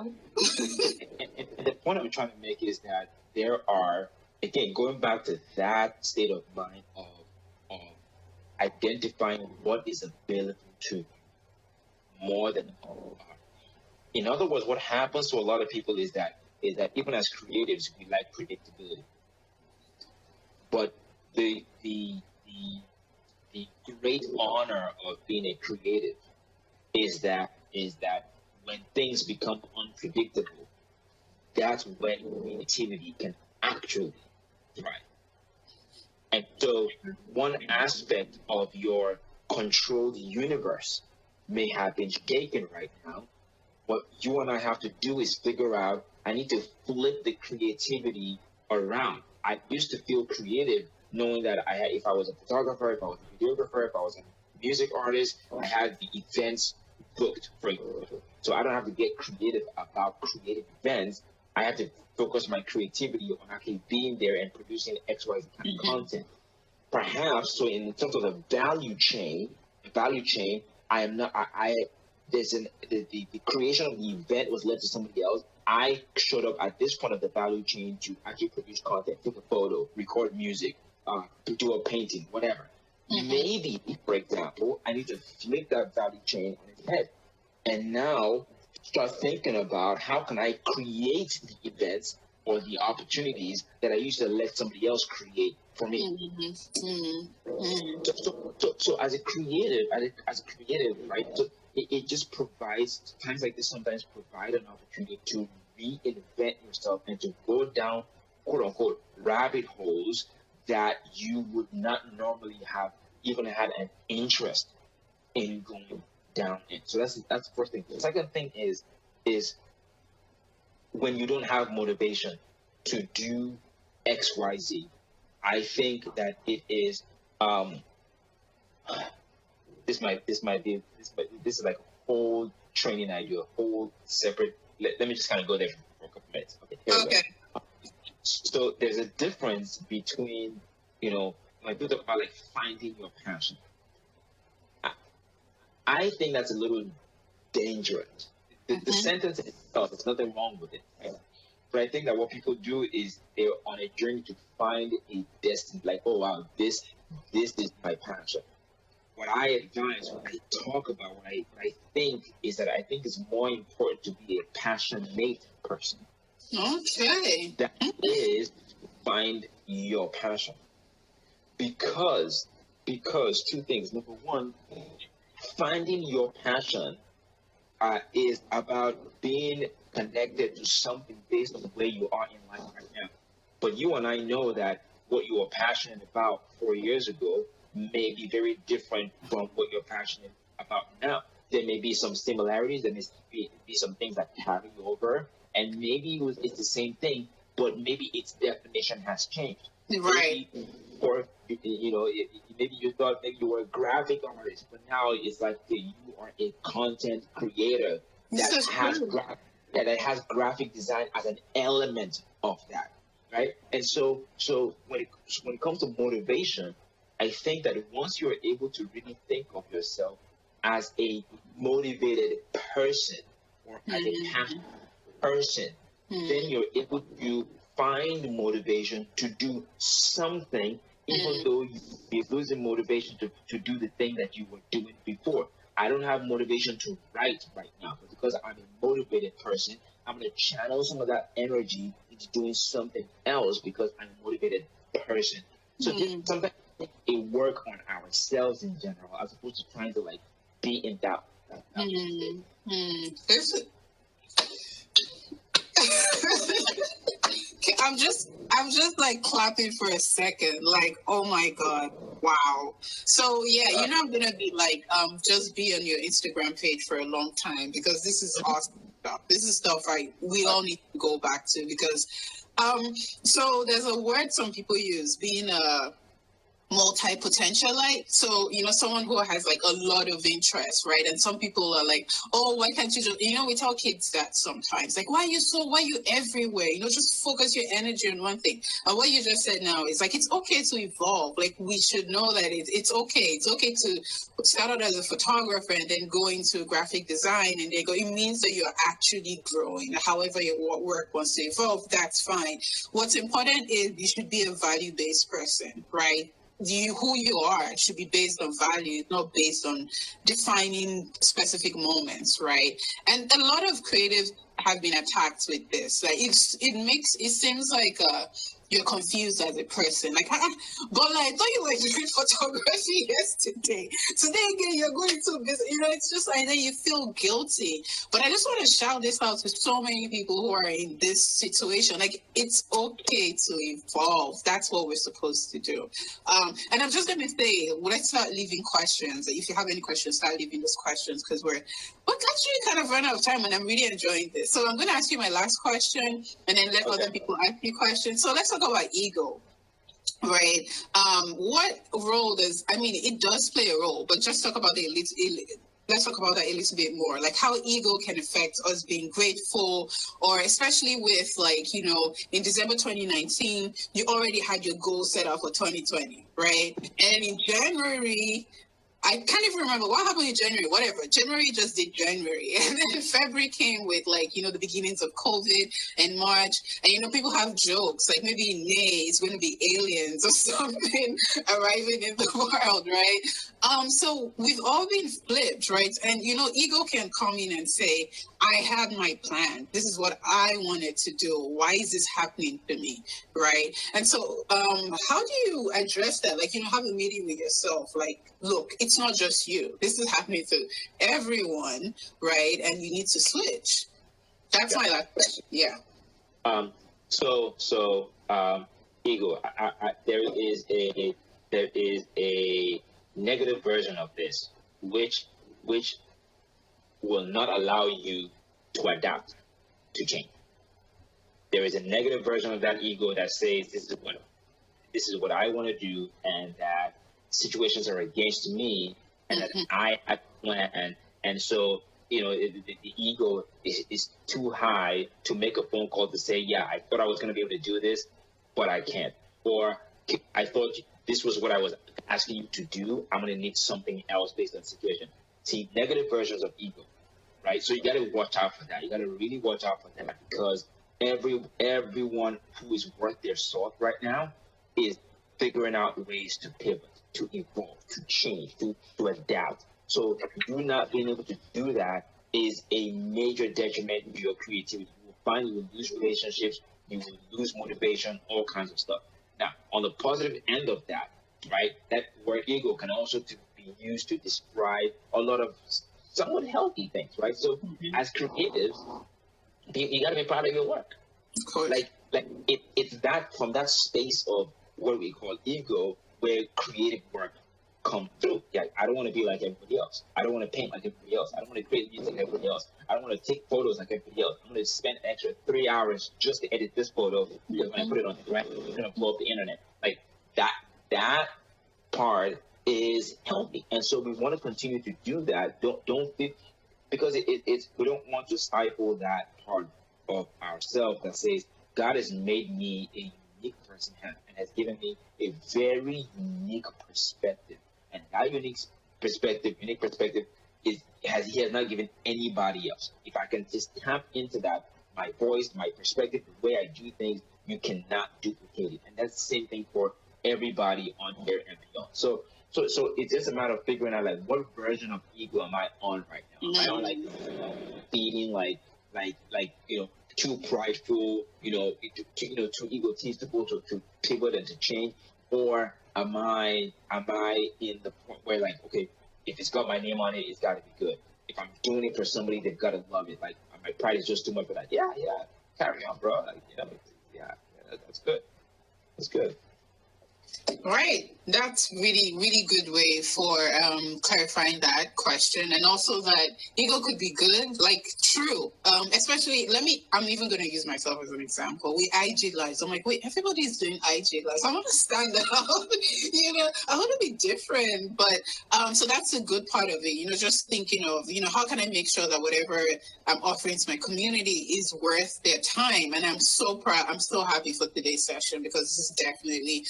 And the point I'm trying to make is that there are, again, going back to that state of mind of identifying what is available to you more than all. In other words, what happens to a lot of people is that even as creatives, we like predictability. But the great honor of being a creative is that when things become unpredictable, that's when creativity can actually thrive. And so one aspect of your controlled universe may have been shaken right now. What you and I have to do is figure out, I need to flip the creativity around. I used to feel creative knowing that if I was a photographer, if I was a videographer, if I was a music artist, I had the events booked for you. So I don't have to get creative about creative events. I have to focus my creativity on actually being there and producing XYZ kind of content. Perhaps, so in terms of the value chain, I am not. The creation of the event was led to somebody else. I showed up at this point of the value chain to actually produce content, take a photo, record music, do a painting, whatever. Maybe, for example, I need to flip that value chain on its head, and now start thinking about how can I create the events or the opportunities that I used to let somebody else create for me. So as a creative, right? So it just provides times like this. Sometimes provide an opportunity to reinvent yourself and to go down, quote unquote, rabbit holes that you would not normally have even had an interest in going down in. So that's the first thing. The second thing is when you don't have motivation to do XYZ. I think that it is this is like a whole training idea, a whole separate. Let me just kind of go there for a couple minutes. Okay. Here we go. So there's a difference between, when people talk about like finding your passion. I think that's a little dangerous. The sentence itself, there's nothing wrong with it. Right? But I think that what people do is they're on a journey to find a destiny. Like, oh wow, this is my passion. What I advise when I talk about what I think is that I think it's more important to be a passionate person. Okay. That is to find your passion. Because two things. Number one, finding your passion is about being connected to something based on where you are in life right now. But you and I know that what you were passionate about 4 years ago may be very different from what you're passionate about now. There may be some similarities, there may be some things that carry over, and maybe it's the same thing, but maybe its definition has changed. Right. Or maybe you thought maybe you were a graphic artist, but now it's like you are a content creator that has graphic design as an element of that, right? And so when it comes to motivation, I think that once you're able to really think of yourself as a motivated person or as a passionate person, then you're able to find motivation to do something, even though you're losing motivation to do the thing that you were doing before. I don't have motivation to write right now, but because I'm a motivated person, I'm going to channel some of that energy into doing something else because I'm a motivated person. So sometimes a work on ourselves in general, as opposed to trying to like be in that. I'm just like clapping for a second, like, oh my God, wow. So yeah, I'm gonna be like, just be on your Instagram page for a long time because this is awesome stuff. This is stuff we all need to go back to because, so there's a word some people use, being a multi-potentialite. So, someone who has like a lot of interest, right? And some people are like, oh, why can't you just, we tell kids that sometimes, like, why are you everywhere? Just focus your energy on one thing. And what you just said now is like, it's okay to evolve. Like, we should know that it's okay. It's okay to start out as a photographer and then go into graphic design, and it means that you're actually growing. However your work wants to evolve, that's fine. What's important is you should be a value-based person, right? Who you are should be based on value, not based on defining specific moments, right? And a lot of creatives have been attacked with this. Like it seems like you're confused as a person. Like, but I thought you were doing photography yesterday. Today again, you're going to business. It's just like that you feel guilty. But I just want to shout this out to so many people who are in this situation. Like, it's okay to evolve. That's what we're supposed to do. And I'm just going to say, let's start leaving questions. If you have any questions, start leaving those questions, because we're actually kind of run out of time, and I'm really enjoying this. So I'm going to ask you my last question, and then let other people ask you questions. So let's talk about ego, right? What role it does play a role, but just talk about let's talk about that a little bit more, like how ego can affect us being grateful, or especially with in December 2019, you already had your goal set out for 2020, right? And in January, I can't even remember what happened in January, whatever. January just did January. And then February came with the beginnings of COVID, and March. And, people have jokes, like maybe in May it's going to be aliens or something arriving in the world, right? So we've all been flipped, right? And, ego can come in and say, I had my plan. This is what I wanted to do. Why is this happening to me, right? And so how do you address that? Like, have a meeting with yourself. Like, look, it's not just you. This is happening to everyone, right? And you need to switch. That's my last question. Yeah. Ego. There is a negative version of this, which will not allow you to adapt to change. There is a negative version of that ego that says this is what I want to do, and that situations are against me, and that I plan. And so the ego is too high to make a phone call to say, yeah, I thought I was going to be able to do this, but I can't. Or I thought this was what I was asking you to do. I'm going to need something else based on the situation. See, negative versions of ego, right? So you got to watch out for that. You got to really watch out for that, because everyone who is worth their salt right now is figuring out ways to pivot, to evolve, to change, to adapt. So you not being able to do that is a major detriment to your creativity. You will find you will lose relationships, you will lose motivation, all kinds of stuff. Now, on the positive end of that, right, that word ego can also be used to describe a lot of somewhat healthy things, right? So as creatives, you got to be proud of your work. Of course. Like it's that, from that space of what we call ego, where creative work come through. Yeah, I don't want to be like everybody else. I don't want to paint like everybody else. I don't want to create music like everybody else. I don't want to take photos like everybody else. I'm going to spend an extra 3 hours just to edit this photo, because when I put it on the ground, it's going to blow up the internet. Like that part is healthy, and so we want to continue to do that. Don't think, because it's we don't want to stifle that part of ourselves that says God has made me a unique person and has given me a very unique perspective, and that unique perspective he has not given anybody else. If I can just tap into that, my voice, my perspective, the way I do things, you cannot duplicate it. And that's the same thing for everybody on here and beyond. So it's just a matter of figuring out, like, what version of ego am I on right now? Am I on, like, feeling like too prideful, too egotistical to pivot and to change, or am I in the point where, like, okay, if it's got my name on it, it's got to be good. If I'm doing it for somebody, they've got to love it. Like, my pride is just too much for that. Yeah, carry on, bro. Like, that's good. That's good. Right. That's really, really good way for clarifying that question. And also that ego could be good, like true. Especially, I'm even going to use myself as an example. We IG lives. I'm like, wait, everybody's doing IG lives. I want to stand out. I want to be different. But so that's a good part of it. Just thinking of, how can I make sure that whatever I'm offering to my community is worth their time. And I'm so proud. I'm so happy for today's session because this is definitely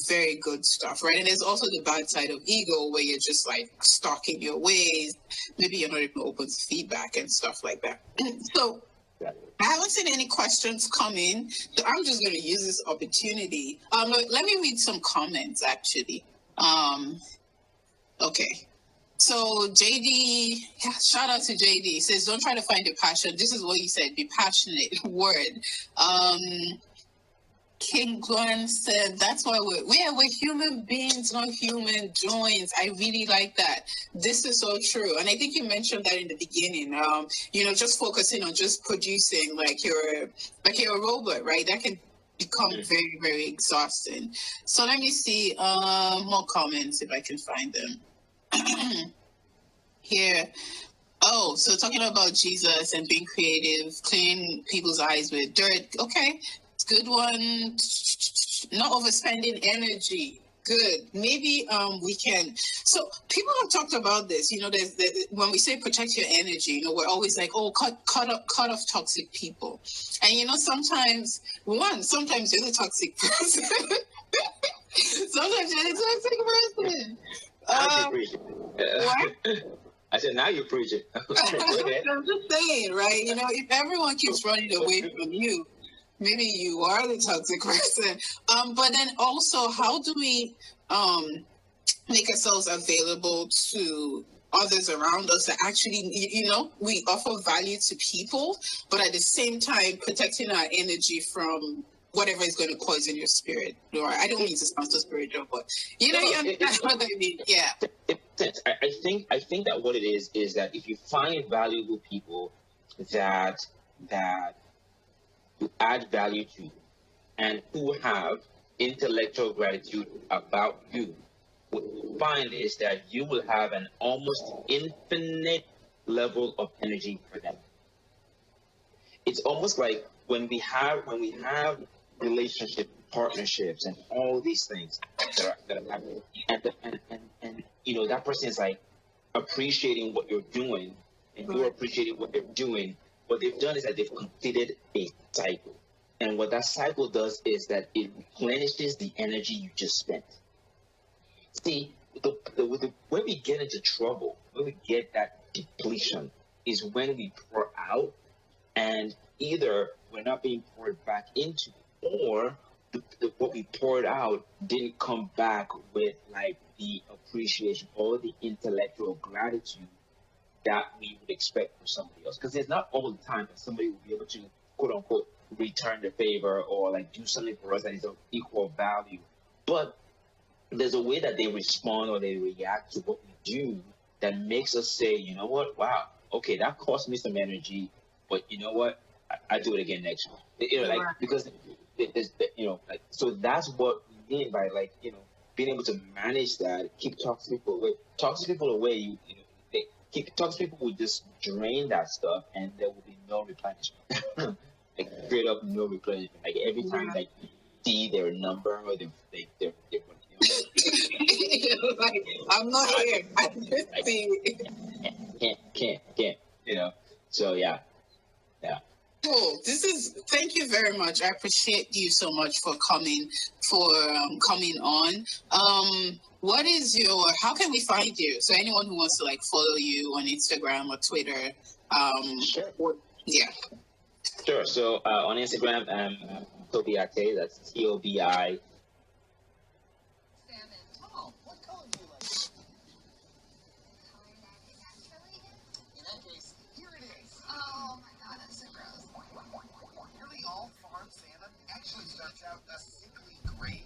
very good stuff, right? And there's also the bad side of ego where you're just like stuck in your ways. Maybe you're not even open to feedback and stuff like that. So I haven't seen any questions come in, so I'm just going to use this opportunity. Let me read some comments actually. Okay. So JD, shout out to JD. He says, don't try to find your passion. This is what he said, be passionate. Word. King Glenn said, that's why we're human beings, not human joints. I really like that. This is so true. And I think you mentioned that in the beginning, just focusing on just producing like you're a robot, right? That can become very, very exhausting. So let me see more comments if I can find them. Here. Oh, so talking about Jesus and being creative, clean people's eyes with dirt. Okay. Good one. Not overspending energy. Good. Maybe we can. So people have talked about this. When we say protect your energy, we're always like, oh, cut off toxic people. And sometimes you're the toxic person. Sometimes you're the toxic person. What? I said, now you're preaching. I'm just saying, right? If everyone keeps running away from you, maybe you are the toxic person. But then also, how do we make ourselves available to others around us that actually, we offer value to people, but at the same time, protecting our energy from whatever is going to poison your spirit? Or I don't mean to sound so spiritual, but you understand what I mean? Yeah. I think that what it is that if you find valuable people that you add value to and who have intellectual gratitude about you, what you find is that you will have an almost infinite level of energy for them. It's almost like when we have relationship partnerships and all these things that are happening, and that person is like appreciating what you're doing and you're appreciating what they're doing. What they've done is that they've completed a cycle, and what that cycle does is that it replenishes the energy you just spent. See, when we get into trouble, when we get that depletion, is when we pour out, and either we're not being poured back into, or what we poured out didn't come back with like the appreciation or the intellectual gratitude that we would expect from somebody else. Because it's not all the time that somebody will be able to, quote unquote, return the favor or like do something for us that is of equal value. But there's a way that they respond or they react to what we do that makes us say, you know what, wow, okay, that cost me some energy, but you know what, I do it again next time. Because there's, so that's what we mean by being able to manage that, keep toxic people away. Toxic people away, toxic people will just drain that stuff, and there will be no replenishment. Like straight up no replenishment. Like every time you see their number or they're like, I'm not here. I just see. Can't. So yeah. Cool. Thank you very much. I appreciate you so much for coming on. How can we find you? So anyone who wants to follow you on Instagram or Twitter, sure. Yeah. Sure. So on Instagram, Tobi Atte, that's TOBI. Actually starts out a sickly gray